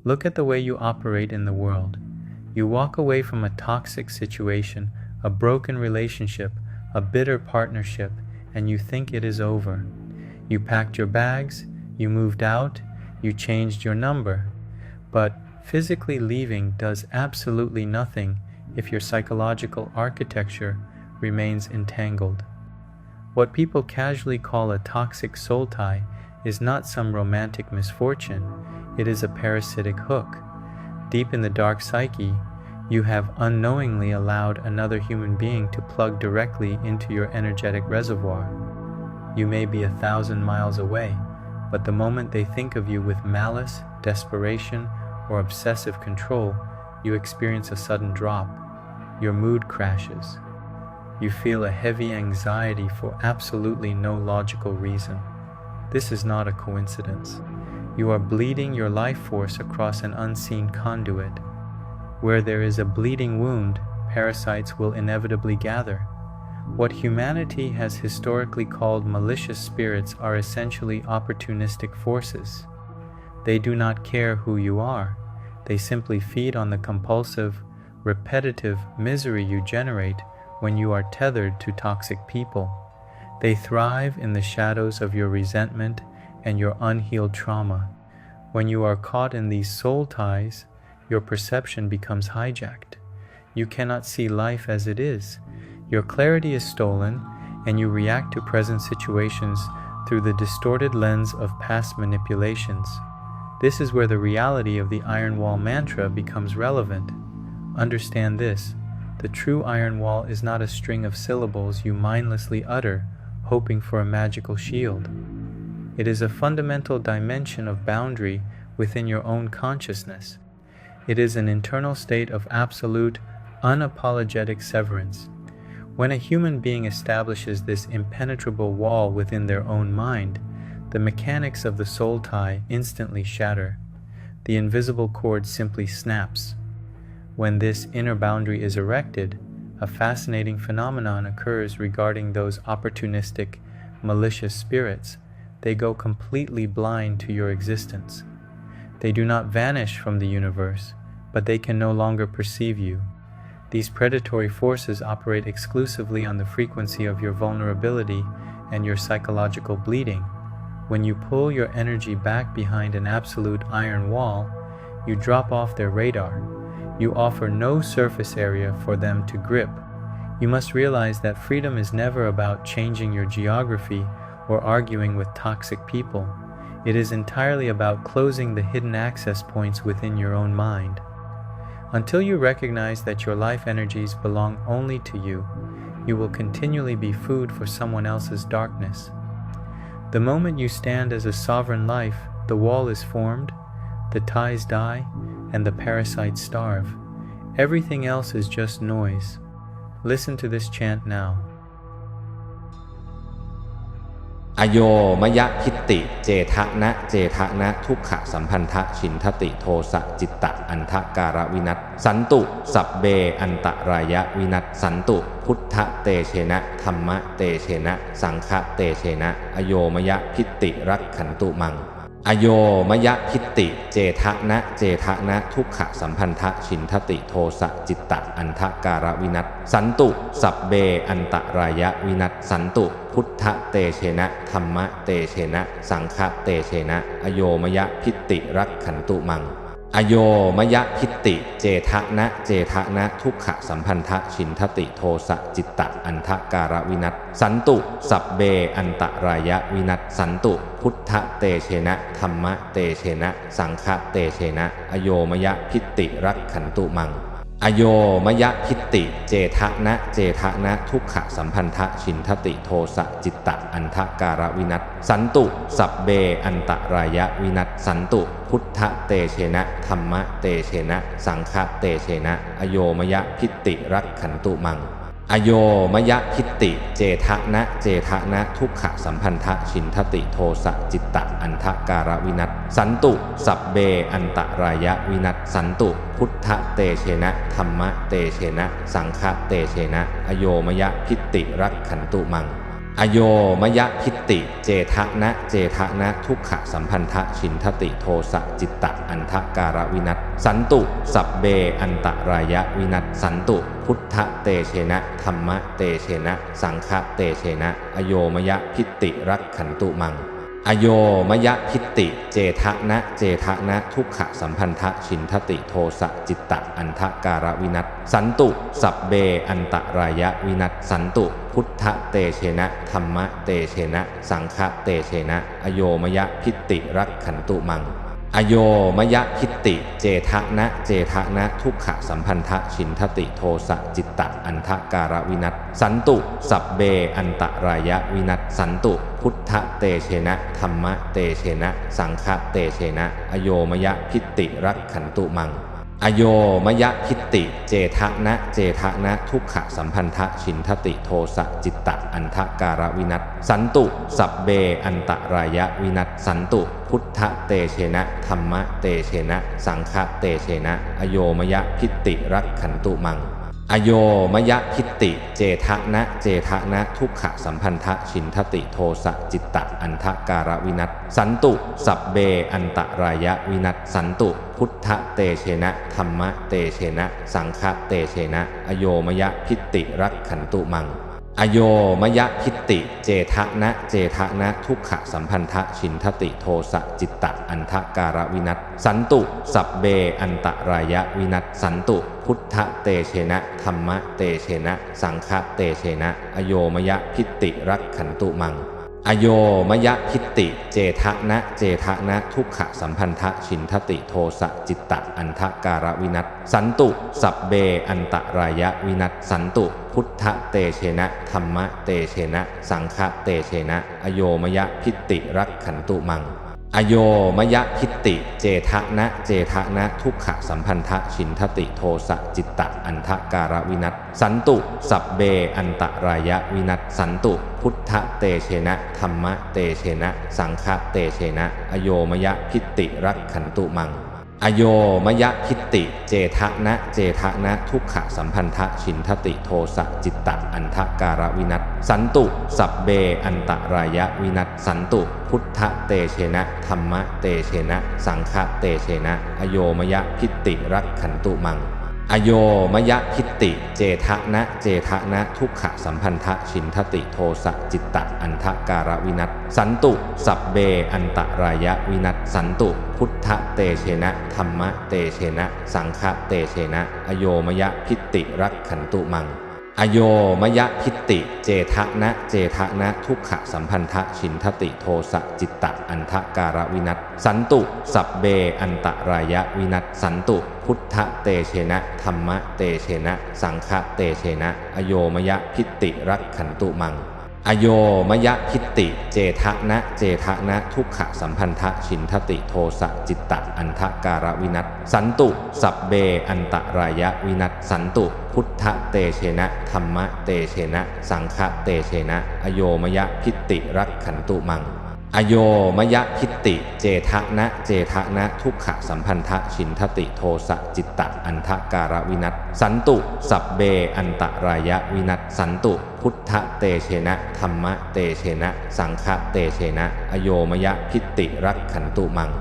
Look at the way you operate in the world. You walk away from a toxic situation, a broken relationship, a bitter partnership, and you think it is over. You packed your bags, you moved out, you changed your number. But physically leaving does absolutely nothing if your psychological architecture remains entangled. What people casually call a toxic soul tie is not some romantic misfortune, it is a parasitic hook. Deep in the dark psyche, you have unknowingly allowed another human being to plug directly into your energetic reservoir. You may be 1,000 miles away, but the moment they think of you with malice, desperation, or obsessive control, you experience a sudden drop. Your mood crashes. You feel a heavy anxiety for absolutely no logical reason. This is not a coincidence. You are bleeding your life force across an unseen conduit. Where there is a bleeding wound, parasites will inevitably gather. What humanity has historically called malicious spirits are essentially opportunistic forces. They do not care who you are. They simply feed on the compulsive, repetitive misery you generate when you are tethered to toxic people. They thrive in the shadows of your resentment and your unhealed trauma. When you are caught in these soul ties, your perception becomes hijacked. You cannot see life as it is. Your clarity is stolen, and you react to present situations through the distorted lens of past manipulations. This is where the reality of the Iron Wall mantra becomes relevant. Understand this: the true iron wall is not a string of syllables you mindlessly utter, hoping for a magical shield. It is a fundamental dimension of boundary within your own consciousness. It is an internal state of absolute, unapologetic severance. When a human being establishes this impenetrable wall within their own mind, the mechanics of the soul tie instantly shatter. The invisible cord simply snaps. When this inner boundary is erected, a fascinating phenomenon occurs regarding those opportunistic, malicious spirits. They go completely blind to your existence. They do not vanish from the universe, but they can no longer perceive you. These predatory forces operate exclusively on the frequency of your vulnerability and your psychological bleeding. When you pull your energy back behind an absolute iron wall, you drop off their radar. You offer no surface area for them to grip. You must realize that freedom is never about changing your geography or arguing with toxic people. It is entirely about closing the hidden access points within your own mind. Until you recognize that your life energies belong only to you, you will continually be food for someone else's darkness. The moment you stand as a sovereign life, the wall is formed, the ties die, and the parasites starve. Everything else is just noise. Listen to this chant now. อโยมยคิตติเจทะนะเจทะนะทุกขสัมพันทะฉินทติโทสะจิตตะอันทะการวินัสสันตุสัพเบอันตรายะวินัสสันตุพุทธเตเชนะธรรมะเตเชนะสังฆะเตเชนะอโยมยพิตติรักขันตุมังอโยมยพิตติเจทะนะเจทะนะทุกขสัมพันทะฉินทติโทสะจิตตะอันทะการวินัสสันตุสัพเบอันตรายะวินัสสันตุพุทธเตเชนะธรรมะเตเชนะสังฆะเตเชนะอโยมยพิตติรักขันตุมังอโยมยพิตติเจทะนะเจทะนะทุกขสัมพันทะฉินทติโทสะจิตตะอันทะการวินัสสันตุสัพเบอันตรายะวินัสสันตุพุทธเตเชนะธรรมะเตเชนะสังฆะเตเชนะอโยมยพิตติรักขันตุมังอโยมยพิตติเจทะนะเจทะนะทุกขสัมพันทะฉินทติโทสะจิตตะอันทะการวินัสสันตุสัพเบอันตรายะวินัสสันตุพุทธเตเชนะธรรมะเตเชนะสังฆะเตเชนะอโยมยพิตติรักขันตุมังอโยมยพิตติเจทะนะเจทะนะทุกขสัมพันทะฉินทติโทสะจิตตะอันทะการวินัสสันตุสัพเบอันตรายะวินัสสันตุพุทธเตเชนะธรรมะเตเชนะสังฆะเตเชนะอโยมยพิตติรักขันตุมัง อโยมยทิฏฐิเจทะนะเจทะนะทุกขสัมพันธะชินทติโทสะจิตตะอันทการวินัสสันตุสัพเบอันตรายะวินัสสันตุพุทธเตเชนะธรรมะเตเชนะสังฆเตเชนะอโยมยทิฏฐิรักขันตุมังอโยมยทิฏฐิเจทะนะเจทะนะทุกขสัมพันธะชินทติโทสะจิตตะอันทการวินัสสันตุสัพเบอันตรายะวินัสสันตุพุทธเตเชนะธรรมะเตเชนะสังฆเตเชนะอโยมยทิฏฐิรักขันตุมังอโยมยทิฏฐิเจทะนะเจทะนะทุกขสัมพันธะชินทติโทสะจิตตะอันทการวินัสสันตุสัพเบอันตรายะวินัสสันตุพุทธเตเชนะธรรมะเตเชนะสังฆเตเชนะอโยมยทิฏฐิรักขันตุมังอโยมยทิฏฐิเจทะนะเจทะนะทุกขสัมพันธะชินทติโทสะจิตตะอันทการวินัสสันตุสัพเบอันตรายะวินัสสันตุพุทธเตเชนะธรรมะเตเชนะสังฆเตเชนะอโยมยทิฏฐิรักขันตุมังอโยมยทิฏฐิเจทะนะเจทะนะทุกขสัมพันธะชินทติโทสะจิตตะอันทการวินัสสันตุสัพเบอันตรายะวินัสสันตุพุทธเตเชนะธรรมะเตเชนะสังฆเตเชนะอโยมยทิฏฐิรักขันตุมังอโยมยทิฏฐิเจทะนะเจทะนะทุกขสัมพันธะชินทติโทสะจิตตะอันทการวินัสสันตุสัพเบอันตรายะวินัสสันตุพุทธเตเชนะธรรมะเตเชนะสังฆเตเชนะอโยมยทิฏฐิรักขันตุมังอโยมยทิฏฐิเจทะนะเจทะนะทุกขสัมพันธะชินทติโทสะจิตตะอันทการวินัสสันตุสัพเบอันตรายะวินัสสันตุพุทธเตเชนะธรรมะเตเชนะสังฆเตเชนะอโยมยทิฏฐิรักขันตุมังอโยมยทิฏฐิเจทะนะเจทะนะทุกขสัมพันธะชินทติโทสะจิตตะอันทการวินัสสันตุสัพเบอันตรายะวินัสสันตุพุทธเตเชนะธรรมะเตเชนะสังฆเตเชนะอโยมยทิฏฐิรักขันตุมังอโยมยทิฏฐิเจทะนะเจทะนะทุกขสัมพันธะชินทติโทสะจิตตะอันทการวินัสสันตุสัพเบอันตรายะวินัสสันตุพุทธเตเชนะธรรมะเตเชนะสังฆเตเชนะอโยมยทิฏฐิรักขันตุมังอโยมยทิฏฐิเจทะนะเจทะนะทุกขสัมพันธะชินทติโทสะจิตตะอันทการวินัสสันตุสัพเบอันตรายะวินัสสันตุพุทธเตเชนะธรรมะเตเชนะสังฆเตเชนะอโยมยทิฏฐิรักขันตุมังอโยมยทิฏฐิเจทะนะเจทะนะทุกขสัมพันธะชินทติโทสะจิตตะอันทการวินัสสันตุสัพเบอันตรายะวินัสสันตุพุทธเตเชนะธรรมะเตเชนะสังฆเตเชนะอโยมยทิฏฐิรักขันตุมังอโยมยทิฏฐิเจทะนะเจทะนะทุกขสัมพันธะชินทติโทสะจิตตะอันทการวินัสสันตุสัพเบอันตรายะวินัสสันตุพุทธเตเชนะธรรมะเตเชนะสังฆเตเชนะอโยมยทิฏฐิรักขันตุมังอโยมยทิฏฐิเจทะนะเจทะนะทุกขสัมพันธะชินทติโทสะจิตตะอันทการวินัสสันตุสัพเบอันตรายะวินัสสันตุพุทธเตเชนะธรรมะเตเชนะสังฆเตเชนะอโยมยทิฏฐิรักขันตุมัง